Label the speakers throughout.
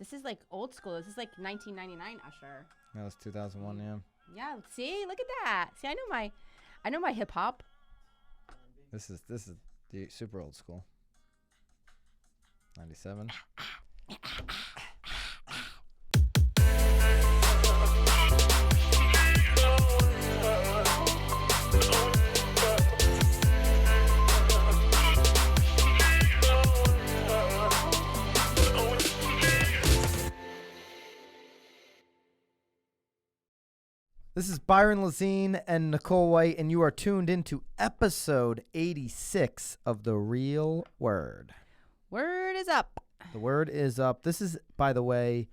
Speaker 1: This is like old school. This is like 1999 Usher.
Speaker 2: That was 2001, yeah.
Speaker 1: Yeah, see? Look at that. See, I know my hip hop.
Speaker 2: This is the super old school. 97. This is Byron Lazine and Nicole White, and you are tuned into episode 86 of The Real Word.
Speaker 1: Word is up.
Speaker 2: The word is up. This is, by the way,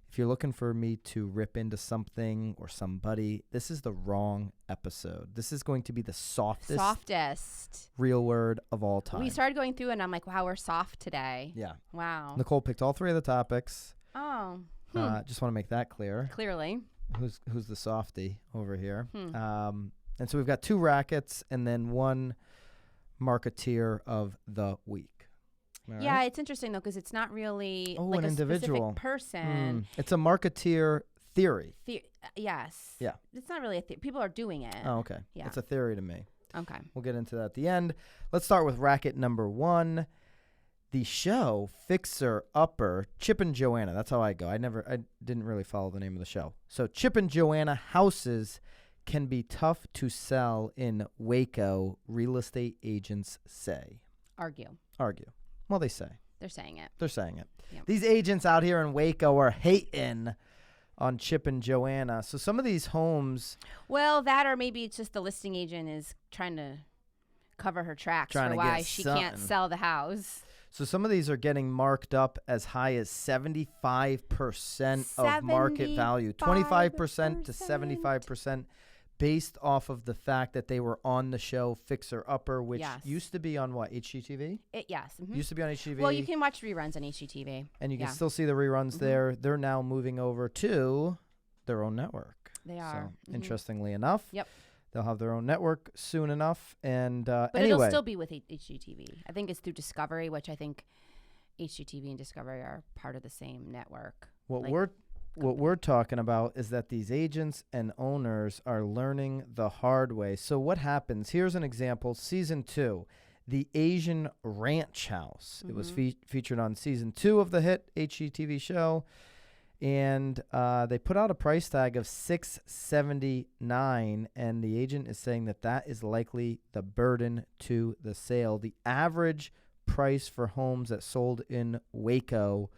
Speaker 2: if you're looking for me to rip into something or somebody, this is the wrong episode. This is going to be the softest real word of all time.
Speaker 1: We started going through, and I'm like, wow, we're soft today.
Speaker 2: Yeah.
Speaker 1: Wow.
Speaker 2: Nicole picked all three of the topics.
Speaker 1: Oh.
Speaker 2: Just want to make that clear.
Speaker 1: Clearly.
Speaker 2: Who's the softie over here? And so we've got two rackets and then one marketeer of the week.
Speaker 1: Yeah,
Speaker 2: right?
Speaker 1: it's interesting though because it's not really
Speaker 2: an
Speaker 1: like a
Speaker 2: individual
Speaker 1: specific person.
Speaker 2: It's a marketeer theory.
Speaker 1: Yes.
Speaker 2: Yeah.
Speaker 1: It's not really a theory. People are doing it.
Speaker 2: Oh, okay.
Speaker 1: Yeah.
Speaker 2: It's a theory to me.
Speaker 1: Okay.
Speaker 2: We'll get into that at the end. Let's start with racket number one. The show Fixer Upper, Chip and Joanna. That's how I go. I didn't really follow the name of the show. So Chip and Joanna houses can be tough to sell in Waco, real estate agents say.
Speaker 1: Argue.
Speaker 2: Well, they say.
Speaker 1: They're saying it.
Speaker 2: Yep. These agents out here in Waco are hating on Chip and Joanna. So some of these homes.
Speaker 1: Well, that or maybe it's just the listing agent is trying to cover her tracks for why she can't sell the house.
Speaker 2: So some of these are getting marked up as high as 75% of market value, 25% to 75% based off of the fact that they were on the show Fixer Upper, which used to be on what, HGTV?
Speaker 1: Yes. Mm-hmm.
Speaker 2: Used to be on HGTV.
Speaker 1: Well, you can watch reruns on HGTV.
Speaker 2: And you can still see the reruns there. They're now moving over to their own network.
Speaker 1: They are.
Speaker 2: So interestingly enough.
Speaker 1: Yep.
Speaker 2: They'll have their own network soon enough. And
Speaker 1: but
Speaker 2: anyway.
Speaker 1: It'll still be with HGTV. I think it's through Discovery, which I think HGTV and Discovery are part of the same network.
Speaker 2: What we're talking about is that these agents and owners are learning the hard way. So what happens? Here's an example. Season 2, The Asian Ranch House. It was featured on season 2 of the hit HGTV show. And they put out a price tag of $679, and the agent is saying that is likely the burden to the sale. The average price for homes that sold in Waco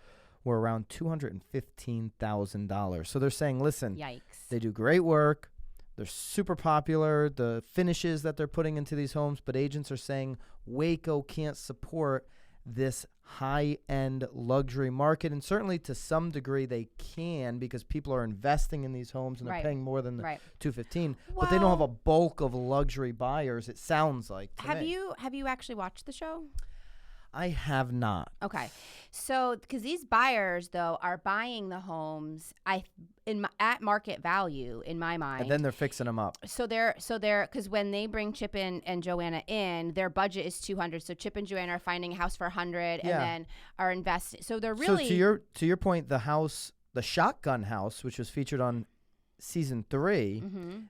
Speaker 2: were around $215,000. So they're saying, listen,
Speaker 1: yikes. They
Speaker 2: do great work. They're super popular, the finishes that they're putting into these homes, but agents are saying Waco can't support this high-end luxury market, and certainly to some degree they can because people are investing in these homes and they're paying more than the $215,000, but they don't have a bulk of luxury buyers, it sounds like to me.
Speaker 1: Have you actually watched the show?
Speaker 2: I have not.
Speaker 1: Okay. So, because these buyers, though, are buying the homes at market value, in my mind.
Speaker 2: And then they're fixing them up.
Speaker 1: So they're because when they bring Chip and Joanna in, their budget is $200. So Chip and Joanna are finding a house for $100 and then are investing. So they're really.
Speaker 2: So to your point, the shotgun house, which was featured on season 3,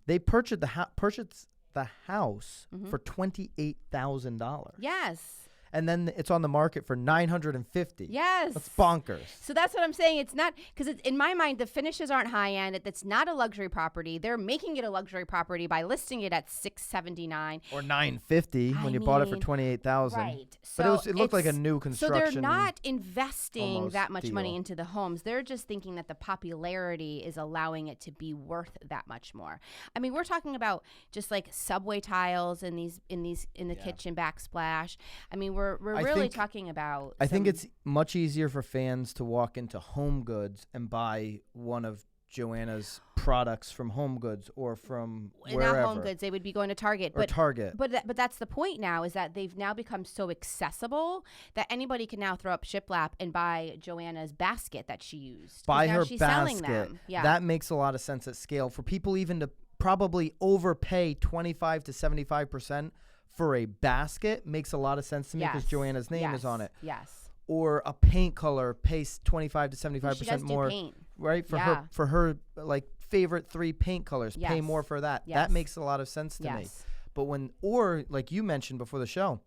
Speaker 2: they purchased the house for $28,000.
Speaker 1: Yes.
Speaker 2: And then it's on the market for $950.
Speaker 1: Yes.
Speaker 2: That's bonkers.
Speaker 1: So that's what I'm saying. It's not, because in my mind, the finishes aren't high end. It's not a luxury property. They're making it a luxury property by listing it at $679.
Speaker 2: Or $950 when you bought it for $28,000.
Speaker 1: Right.
Speaker 2: But it looked like a new construction.
Speaker 1: So they're not investing that much
Speaker 2: deal.
Speaker 1: money into the homes. They're just thinking that the popularity is allowing it to be worth that much more. I mean, we're talking about just like subway tiles in the kitchen backsplash. I mean, we're really talking about.
Speaker 2: I think it's much easier for fans to walk into Home Goods and buy one of Joanna's products from Home Goods or from wherever.
Speaker 1: Not Home Goods, they would be going to Target.
Speaker 2: Or Target.
Speaker 1: But that's the point now, is that they've now become so accessible that anybody can now throw up shiplap and buy Joanna's basket that she used.
Speaker 2: Buy her
Speaker 1: she's
Speaker 2: basket.
Speaker 1: Selling them. Yeah.
Speaker 2: That makes a lot of sense at scale for people even to probably overpay 25 to 75% for a basket makes a lot of sense to me because Joanna's name is on it.
Speaker 1: Yes.
Speaker 2: or a paint color, pay 25 to 75% more,
Speaker 1: paint.
Speaker 2: right? For her like favorite 3 paint colors, pay more for that.
Speaker 1: Yes.
Speaker 2: That makes a lot of sense to me. But or like you mentioned before the show,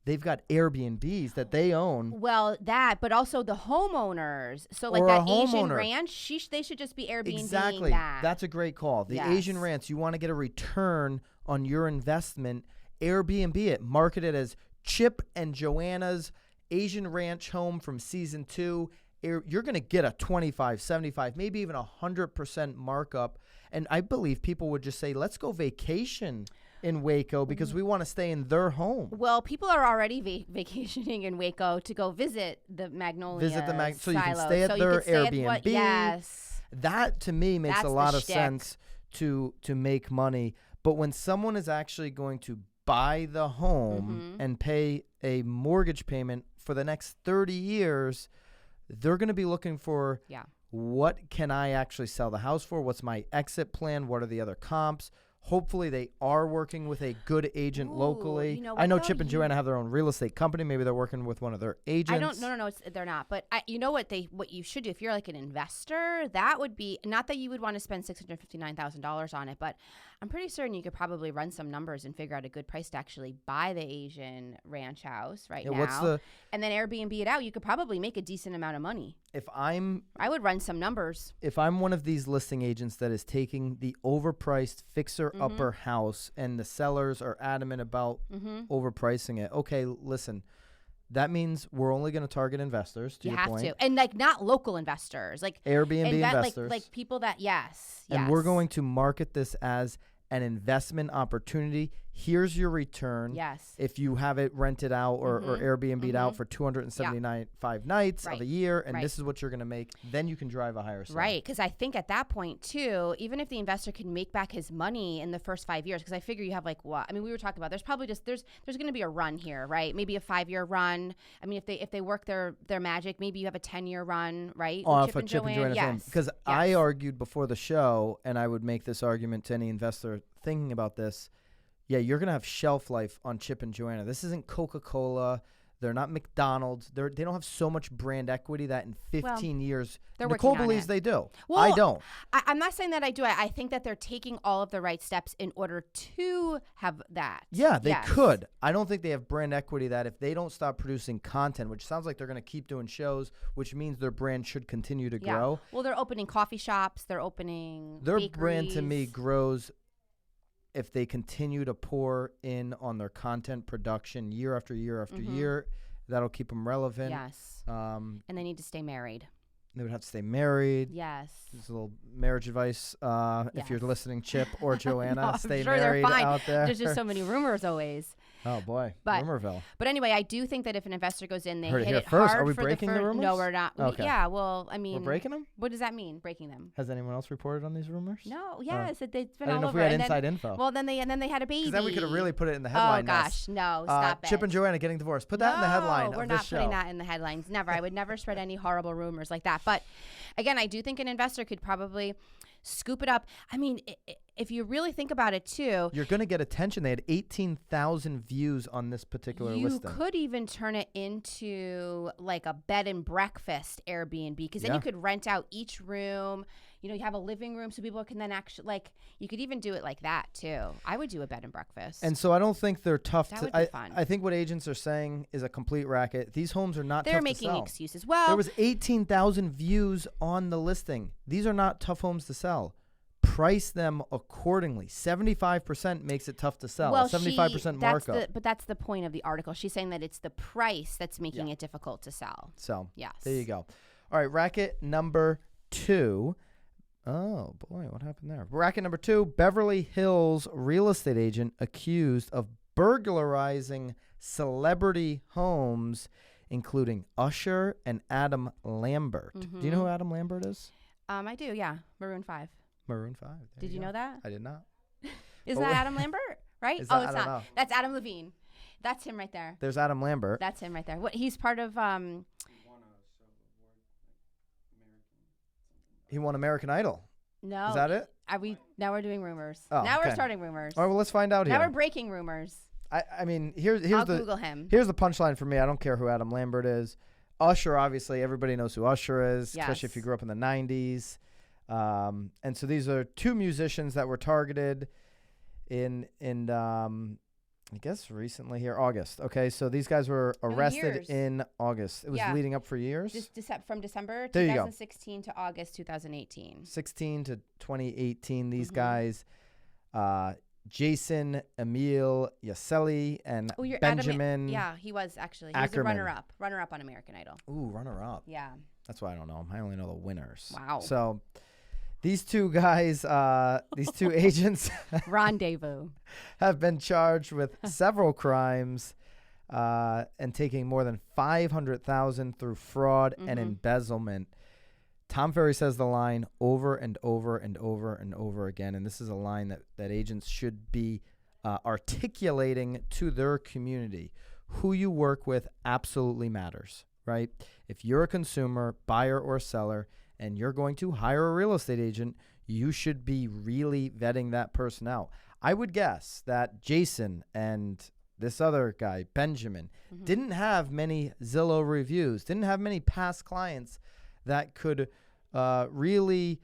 Speaker 2: they've got Airbnbs that they own.
Speaker 1: Well, but also the homeowners. So like
Speaker 2: or
Speaker 1: that
Speaker 2: a
Speaker 1: Asian
Speaker 2: homeowner.
Speaker 1: ranch, they should just be Airbnb.
Speaker 2: Exactly.
Speaker 1: That.
Speaker 2: That's a great call. The Asian ranch, you want to get a return on your investment. Airbnb it. Market it as Chip and Joanna's Asian ranch home from season 2. You're going to get a 25, 75, maybe even 100% markup. And I believe people would just say, let's go vacation in Waco because we want to stay in their home.
Speaker 1: Well, people are already vacationing in Waco to go visit the Magnolia
Speaker 2: so you can stay at their Airbnb.
Speaker 1: Yes.
Speaker 2: That to me makes a lot of sense to make money. But when someone is actually going to buy the home and pay a mortgage payment for the next 30 years, they're going to be looking for what can I actually sell the house for? What's my exit plan? What are the other comps? Hopefully they are working with a good agent locally.
Speaker 1: You know
Speaker 2: I know Chip and Joanna have their own real estate company. Maybe they're working with one of their agents.
Speaker 1: No, they're not. But you know what you should do if you're like an investor, that would be, not that you would want to spend $659,000 on it, but I'm pretty certain you could probably run some numbers and figure out a good price to actually buy the Asian ranch house now. And then Airbnb it out. You could probably make a decent amount of money. I would run some numbers.
Speaker 2: If I'm one of these listing agents that is taking the overpriced fixer-upper house and the sellers are adamant about overpricing it, okay, listen, that means we're only going to target investors, to your point. You have
Speaker 1: to. And like not local investors. Like
Speaker 2: Airbnb investors.
Speaker 1: Like people that,
Speaker 2: And we're going to market this as an investment opportunity. Here's your return.
Speaker 1: Yes.
Speaker 2: If you have it rented out or Airbnb'd out for 275 nights of a year, and this is what you're going to make, then you can drive a higher sale.
Speaker 1: Right, because I think at that point, too, even if the investor can make back his money in the first 5 years, because I figure you have like what? I mean, we were talking about there's probably there's going to be a run here, right? Maybe a 5-year run. I mean, if they work their magic, maybe you have a 10-year run, right?
Speaker 2: Off of Chip and Joanna's because I argued before the show, and I would make this argument to any investor thinking about this. Yeah, you're going to have shelf life on Chip and Joanna. This isn't Coca-Cola. They're not McDonald's. They don't have so much brand equity that in 15 years, Nicole believes they do. Well, I don't.
Speaker 1: I'm not saying that I do. I think that they're taking all of the right steps in order to have that.
Speaker 2: Yeah, they could. I don't think they have brand equity that if they don't stop producing content, which sounds like they're going to keep doing shows, which means their brand should continue to grow.
Speaker 1: Well, they're opening coffee shops. They're opening
Speaker 2: Their
Speaker 1: bakeries.
Speaker 2: brand to me grows if they continue to pour in on their content production year after year after year. That'll keep them relevant.
Speaker 1: Yes. And they need to stay married.
Speaker 2: They would have to stay married.
Speaker 1: Yes.
Speaker 2: Just a little marriage advice. If you're listening, Chip or Joanna, stay
Speaker 1: sure
Speaker 2: married
Speaker 1: they're fine.
Speaker 2: out there.
Speaker 1: There's just so many rumors always.
Speaker 2: Oh, boy. Rumorville.
Speaker 1: But anyway, I do think that if an investor goes in, they hit it
Speaker 2: first.
Speaker 1: hard.
Speaker 2: Are we breaking the rumors?
Speaker 1: No, we're not.
Speaker 2: Okay.
Speaker 1: Well, I mean.
Speaker 2: We're breaking them?
Speaker 1: What does that mean, breaking them?
Speaker 2: Has anyone else reported on these rumors?
Speaker 1: No. Yes. It's been
Speaker 2: I didn't know if we had inside info.
Speaker 1: Well, then they had a baby.
Speaker 2: Because then we could have really put it in the headline.
Speaker 1: Oh, gosh. No. Stop it.
Speaker 2: Chip and Joanna getting divorced. Put that in the headline
Speaker 1: we're
Speaker 2: of
Speaker 1: not
Speaker 2: this show.
Speaker 1: putting that in the headlines. Never. I would never spread any horrible rumors like that. But, again, I do think an investor could probably scoop it up. I mean, if you really think about it, too.
Speaker 2: You're going to get attention. They had 18,000 views on this particular listing.
Speaker 1: You could even turn it into like a bed and breakfast Airbnb because then you could rent out each room. You know, you have a living room so people can then actually, you could even do it like that, too. I would do a bed and breakfast.
Speaker 2: And so I don't think they're tough
Speaker 1: that would be fun.
Speaker 2: I think what agents are saying is a complete racket. These homes are not tough to sell.
Speaker 1: They're making excuses. Well,
Speaker 2: there was 18,000 views on the listing. These are not tough homes to sell. Price them accordingly. 75% makes it tough to sell.
Speaker 1: Well,
Speaker 2: 75% markup.
Speaker 1: But that's the point of the article. She's saying that it's the price that's making it difficult to sell.
Speaker 2: So,
Speaker 1: yes.
Speaker 2: There you go. All right, racket number 2. Oh, boy, what happened there? Racket number 2, Beverly Hills real estate agent accused of burglarizing celebrity homes, including Usher and Adam Lambert. Do you know who Adam Lambert is?
Speaker 1: I do, yeah. Maroon 5.
Speaker 2: Maroon 5.
Speaker 1: Did you know that?
Speaker 2: I did not.
Speaker 1: Is that Adam Lambert? Right? It's not. Know. That's Adam Levine. That's him right there.
Speaker 2: There's Adam Lambert.
Speaker 1: That's him right there. What? He's part of.
Speaker 2: He won American Idol.
Speaker 1: No.
Speaker 2: Is that it?
Speaker 1: Are we? Now we're doing rumors.
Speaker 2: Oh,
Speaker 1: now we're starting rumors.
Speaker 2: All right, well, let's find out here.
Speaker 1: Now we're breaking rumors.
Speaker 2: I mean, here's
Speaker 1: I'll
Speaker 2: the
Speaker 1: Google him.
Speaker 2: Here's the punchline for me. I don't care who Adam Lambert is. Usher, obviously, everybody knows who Usher is, especially if you
Speaker 1: Yes.
Speaker 2: grew up in the 90s. And so these are two musicians that were targeted in I guess recently here, August. Okay, so these guys were arrested
Speaker 1: years.
Speaker 2: in August. It was
Speaker 1: Yeah.
Speaker 2: leading up for years.
Speaker 1: Just from December
Speaker 2: There you go.
Speaker 1: 2016 to August 2018.
Speaker 2: 16 to 2018, these
Speaker 1: Mhm.
Speaker 2: guys, Jason, Emil, Yaselli, and
Speaker 1: Oh, you're
Speaker 2: Benjamin.
Speaker 1: Yeah, he was actually. He was a
Speaker 2: Ackerman.
Speaker 1: runner-up on American Idol.
Speaker 2: Ooh, runner-up.
Speaker 1: Yeah.
Speaker 2: That's why I don't know them. I only know the winners.
Speaker 1: Wow.
Speaker 2: So these two guys, these two agents
Speaker 1: Rendezvous.
Speaker 2: have been charged with several crimes and taking more than $500,000 through fraud and embezzlement. Tom Ferry says the line over and over and over and over again, and this is a line that agents should be articulating to their community. Who you work with absolutely matters, right? If you're a consumer, buyer, or seller, and you're going to hire a real estate agent, you should be really vetting that person out. I would guess that Jason and this other guy, Benjamin, didn't have many Zillow reviews, didn't have many past clients that could really.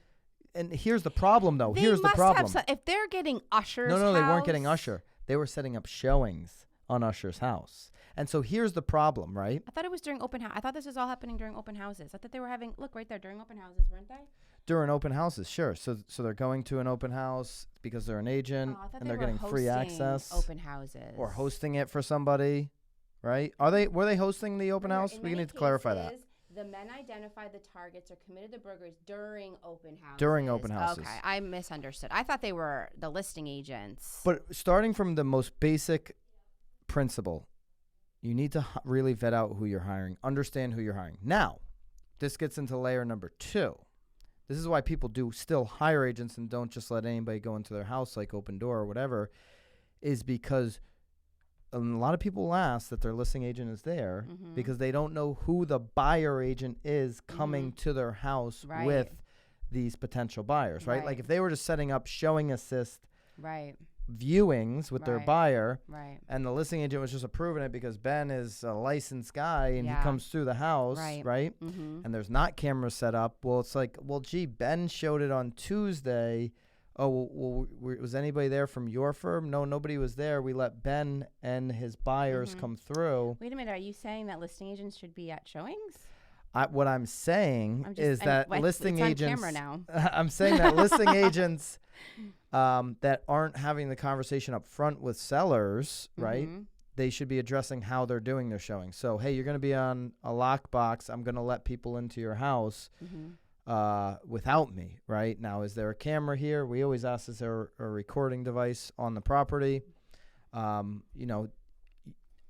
Speaker 2: And here's the problem, though. Here's the problem.
Speaker 1: If they're getting Usher's
Speaker 2: No, they weren't
Speaker 1: house-
Speaker 2: getting Usher. They were setting up showings on Usher's house. And so here's the problem, right?
Speaker 1: I thought it was during open house. I thought this was all happening during open houses. I thought they were having, look right there, during open houses, weren't they?
Speaker 2: During open houses, sure. So they're going to an open house because they're an agent
Speaker 1: Oh, I thought
Speaker 2: and
Speaker 1: they
Speaker 2: they're
Speaker 1: were
Speaker 2: getting free
Speaker 1: hosting
Speaker 2: access
Speaker 1: open hhouses.
Speaker 2: or hosting it for somebody, right? Were they hosting the open house? We need to clarify that.
Speaker 1: The men identified the targets or committed the burglaries during open houses.
Speaker 2: During open houses.
Speaker 1: Okay, I misunderstood. I thought they were the listing agents.
Speaker 2: But starting from the most basic principle, you need to really vet out who you're hiring, understand who you're hiring. Now, this gets into layer number 2. This is why people do still hire agents and don't just let anybody go into their house like open door or whatever, is because a lot of people ask that their listing agent is there because they don't know who the buyer agent is coming to their house with these potential buyers, right? Like if they were just setting up showing assist viewings with their buyer and the listing agent was just approving it because Ben is a licensed guy and he comes through the house, right? And there's not cameras set up. Well, it's like, well, gee, Ben showed it on Tuesday. Oh, well, was anybody there from your firm? No, nobody was there. We let Ben and his buyers come through.
Speaker 1: Wait a minute. Are you saying that listing agents should be at showings?
Speaker 2: What I'm saying is that listing agents.
Speaker 1: It's on camera now.
Speaker 2: I'm saying that listing agents that aren't having the conversation up front with sellers, right? They should be addressing how they're doing their showing. So, hey, you're going to be on a lockbox. I'm going to let people into your house without me, right? Now, is there a camera here? We always ask, is there a recording device on the property?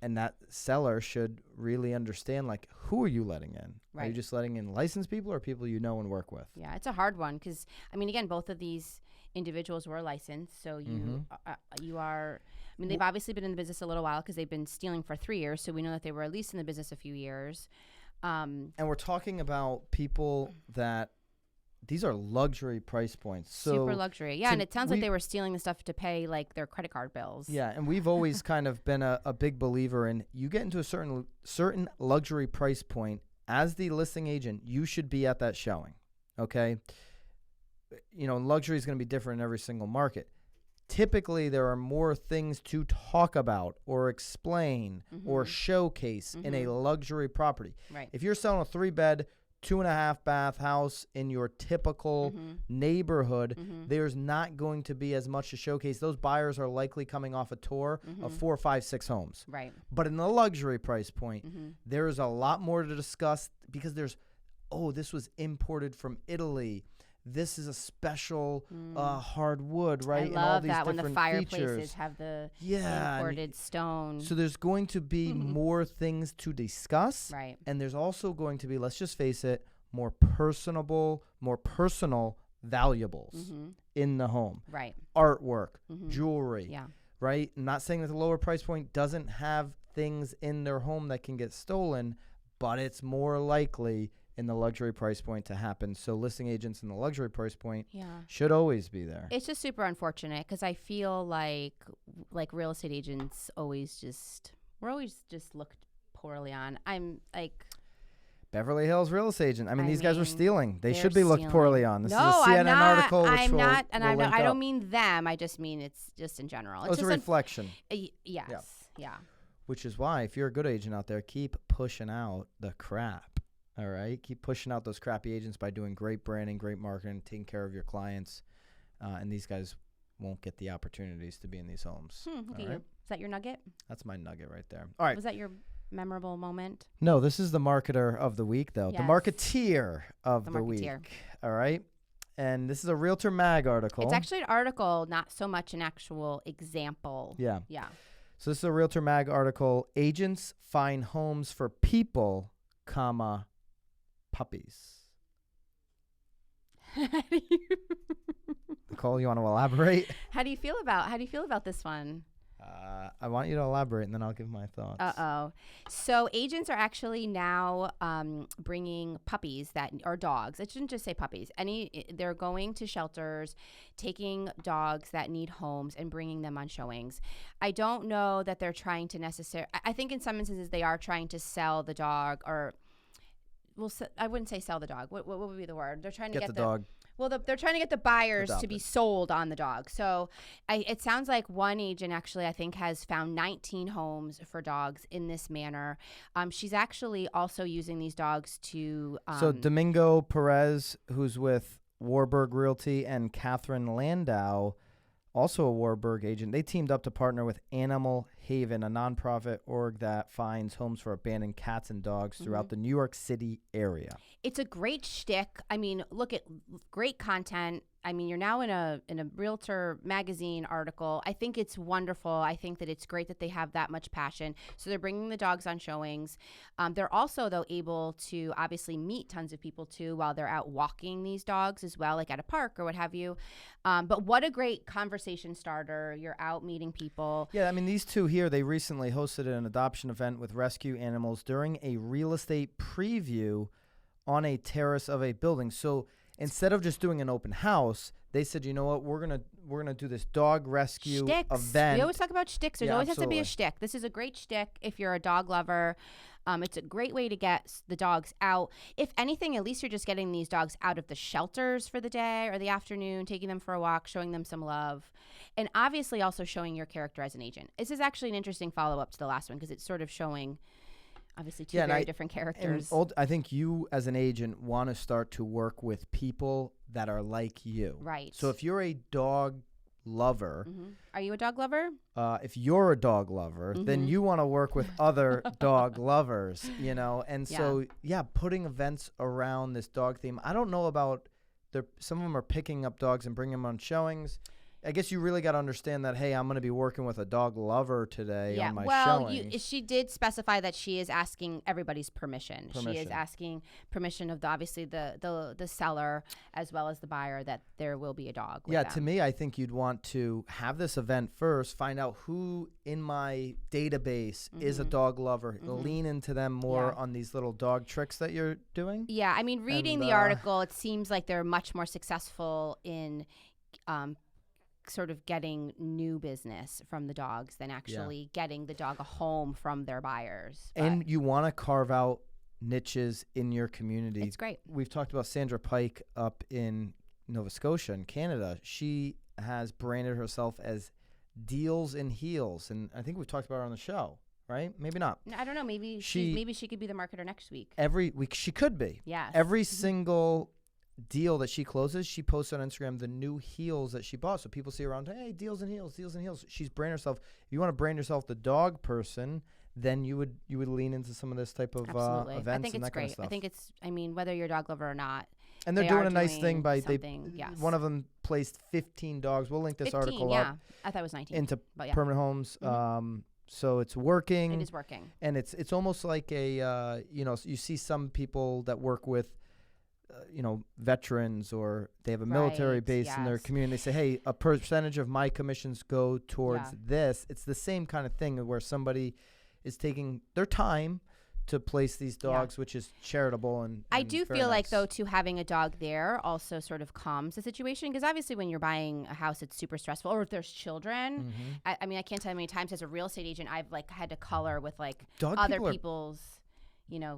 Speaker 2: And that seller should really understand, like, who are you letting in? Are you just letting in licensed people or people you know and work with?
Speaker 1: Yeah, it's a hard one because, I mean, again, both of these individuals were licensed. So you are, I mean, they've obviously been in the business a little while because they've been stealing for 3 years. So we know that they were at least in the business a few years.
Speaker 2: And we're talking about people that these are luxury price points. So
Speaker 1: super luxury. Yeah, and it sounds like they were stealing the stuff to pay like their credit card bills.
Speaker 2: Yeah, and we've always kind of been a big believer in you get into a certain luxury price point as the listing agent, you should be at that showing. Okay? Luxury is going to be different in every single market. Typically, there are more things to talk about or explain or showcase in a luxury property.
Speaker 1: Right.
Speaker 2: If you're selling a 3-bed, 2.5-bath house in your typical neighborhood, there's not going to be as much to showcase. Those buyers are likely coming off a tour of 4, 5, 6 homes.
Speaker 1: Right.
Speaker 2: But in the luxury price point, there is a lot more to discuss because there's, this was imported from Italy. This is a special hardwood, right?
Speaker 1: I
Speaker 2: and
Speaker 1: love
Speaker 2: all these
Speaker 1: that when the
Speaker 2: different
Speaker 1: fireplaces
Speaker 2: features.
Speaker 1: have the
Speaker 2: Yeah,
Speaker 1: imported stone.
Speaker 2: So there's going to be more things to discuss.
Speaker 1: Right.
Speaker 2: And there's also going to be, let's just face it, more personal valuables in the home.
Speaker 1: Right.
Speaker 2: Artwork, jewelry.
Speaker 1: Yeah.
Speaker 2: Right? I'm not saying that the lower price point doesn't have things in their home that can get stolen, but it's more likely in the luxury price point to happen. So listing agents in the luxury price point should always be there.
Speaker 1: It's just super unfortunate because I feel like real estate agents always just looked poorly on. I'm like,
Speaker 2: Beverly Hills real estate agent. I mean, these guys were stealing. They should be looked
Speaker 1: stealing.
Speaker 2: poorly on. This
Speaker 1: No,
Speaker 2: is a CNN article. Which
Speaker 1: I'm
Speaker 2: we'll,
Speaker 1: not, and
Speaker 2: we'll
Speaker 1: I don't
Speaker 2: up.
Speaker 1: mean them. I just mean it's just in general.
Speaker 2: It's
Speaker 1: just
Speaker 2: a reflection.
Speaker 1: Yes. Yeah.
Speaker 2: Which is why, if you're a good agent out there, keep pushing out the crap. All right? Keep pushing out those crappy agents by doing great branding, great marketing, taking care of your clients. And these guys won't get the opportunities to be in these homes.
Speaker 1: Okay. Right? Is that your nugget?
Speaker 2: That's my nugget right there. All right.
Speaker 1: Was that your memorable moment?
Speaker 2: No, this is the marketer of the week, though.
Speaker 1: Yes.
Speaker 2: The marketeer of the week. All right. And this is a Realtor Mag article.
Speaker 1: It's actually an article, not so much an actual example.
Speaker 2: Yeah.
Speaker 1: Yeah.
Speaker 2: So this is a Realtor Mag article. Agents find homes for people, comma, puppies. Nicole, you want to elaborate?
Speaker 1: How do you feel about this one?
Speaker 2: I want you to elaborate, and then I'll give my thoughts.
Speaker 1: So agents are actually now bringing puppies that are dogs. It shouldn't just say puppies. They're going to shelters, taking dogs that need homes and bringing them on showings. I don't know that they're trying to I think in some instances they are trying to sell the dog, or I wouldn't say sell the dog. What would be the word? They're trying to get
Speaker 2: the dog.
Speaker 1: Well, they're trying to get the buyers
Speaker 2: adopted.
Speaker 1: to be sold on the dog. So it sounds like one agent actually, I think, has found 19 homes for dogs in this manner. She's actually also using these dogs to...
Speaker 2: so Domingo Perez, who's with Warburg Realty, and Catherine Landau, also a Warburg agent, they teamed up to partner with Animal Haven, a nonprofit org that finds homes for abandoned cats and dogs throughout the New York City area. It's
Speaker 1: a great shtick. I mean, look at great content. I mean, you're now in a Realtor magazine article. I think it's wonderful. I think that it's great that they have that much passion. So they're bringing the dogs on showings. They're also, though, able to obviously meet tons of people, too, while they're out walking these dogs as well, like at a park or what have you. But what a great conversation starter. You're out meeting people.
Speaker 2: Yeah, I mean, these two here, they recently hosted an adoption event with rescue animals during a real estate preview on a terrace of a building. So instead of just doing an open house, they said, you know what, we're gonna do this dog rescue event.
Speaker 1: We always talk about shticks. There always has to be a shtick. This is a great shtick if you're a dog lover. It's a great way to get the dogs out. If anything, at least you're just getting these dogs out of the shelters for the day or the afternoon, taking them for a walk, showing them some love, and obviously also showing your character as an agent. This is actually an interesting follow-up to the last one because it's sort of showing obviously two very different characters.
Speaker 2: I think you as an agent want to start to work with people that are like you.
Speaker 1: Right.
Speaker 2: So if you're a dog lover.
Speaker 1: Are you a dog lover?
Speaker 2: If you're a dog lover, then you want to work with other dog lovers, you know? And so, putting events around this dog theme. I don't know about, some of them are picking up dogs and bringing them on showings. I guess you really got to understand that, hey, I'm going to be working with a dog lover today on my showings.
Speaker 1: She did specify that she is asking everybody's permission. She is asking permission of obviously the seller as well as the buyer that there will be a dog with them.
Speaker 2: To me, I think you'd want to have this event first, find out who in my database is a dog lover, lean into them more on these little dog tricks that you're doing.
Speaker 1: Yeah, I mean, reading the article, it seems like they're much more successful in sort of getting new business from the dogs than actually getting the dog a home from their buyers.
Speaker 2: And you want to carve out niches in your community.
Speaker 1: It's great.
Speaker 2: We've talked about Sandra Pike up in Nova Scotia in Canada. She has branded herself as Deals in Heels, and I think we've talked about her on the show, right? Maybe not.
Speaker 1: I don't know. Maybe she could be the marketer next week.
Speaker 2: Every week she could be.
Speaker 1: Yes.
Speaker 2: Every single deal that she closes, she posts on Instagram the new heels that she bought, so people see around, hey, deals and heels. She's branded herself. If you want to brand yourself the dog person, then you would lean into some of this type of events.
Speaker 1: I think
Speaker 2: and
Speaker 1: it's
Speaker 2: that
Speaker 1: great.
Speaker 2: kind of stuff.
Speaker 1: I think it's, I mean, whether you're a dog lover or not,
Speaker 2: and they're doing a nice thing by
Speaker 1: yes.
Speaker 2: One of them placed 15 dogs. We'll link this article up.
Speaker 1: I thought it was 19
Speaker 2: into permanent homes. So it's working.
Speaker 1: It is working,
Speaker 2: and it's almost like a you see some people that work with veterans, or they have a military base in their community. They say, hey, a percentage of my commissions go towards this. It's the same kind of thing where somebody is taking their time to place these dogs, which is charitable. And
Speaker 1: I do feel like, though, too, having a dog there also sort of calms the situation, because obviously when you're buying a house, it's super stressful. Or if there's children, I mean, I can't tell you how many times as a real estate agent I've had to color with other people's.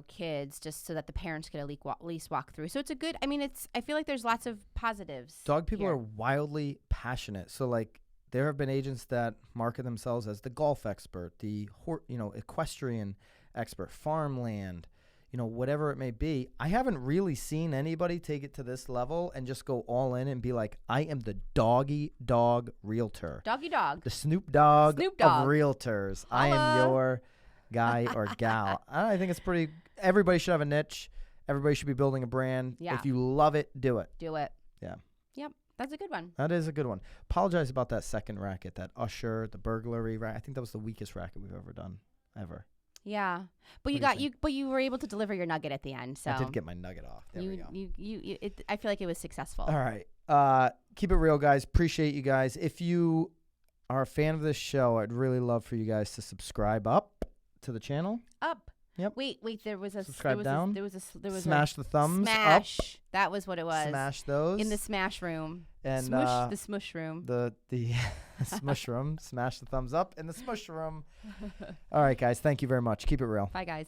Speaker 1: kids, just so that the parents could at least walk through. So it's a good, I feel like there's lots of positives.
Speaker 2: Dog people
Speaker 1: here.
Speaker 2: are wildly passionate. So like there have been agents that market themselves as the golf expert, the equestrian expert, farmland, whatever it may be. I haven't really seen anybody take it to this level and just go all in and be like, I am the doggy dog realtor.
Speaker 1: Doggy dog.
Speaker 2: The Snoop Dogg
Speaker 1: Snoop
Speaker 2: of
Speaker 1: Dogg.
Speaker 2: realtors. I am your guy or gal. I think it's everybody should have a niche. Everybody should be building a brand.
Speaker 1: Yeah.
Speaker 2: If you love it, do it.
Speaker 1: Do it.
Speaker 2: Yeah.
Speaker 1: Yep. That's a good one.
Speaker 2: That is a good one. Apologize about that second racket, that usher, the burglary racket. I think that was the weakest racket we've ever done, ever.
Speaker 1: Yeah, but you were able to deliver your nugget at the end. So
Speaker 2: I did get my nugget off. There we go.
Speaker 1: I feel like it was successful.
Speaker 2: All right. Keep it real, guys. Appreciate you guys. If you are a fan of this show, I'd really love for you guys to subscribe up to the channel.
Speaker 1: Up.
Speaker 2: Yep.
Speaker 1: Wait. There was a
Speaker 2: subscribe down.
Speaker 1: There was
Speaker 2: smash the thumbs
Speaker 1: smash.
Speaker 2: up.
Speaker 1: That was what it was.
Speaker 2: Smash those
Speaker 1: in the smash room.
Speaker 2: And
Speaker 1: smush the smush room.
Speaker 2: The smush room. Smash the thumbs up in the smush room. All right, guys. Thank you very much. Keep it real.
Speaker 1: Bye, guys.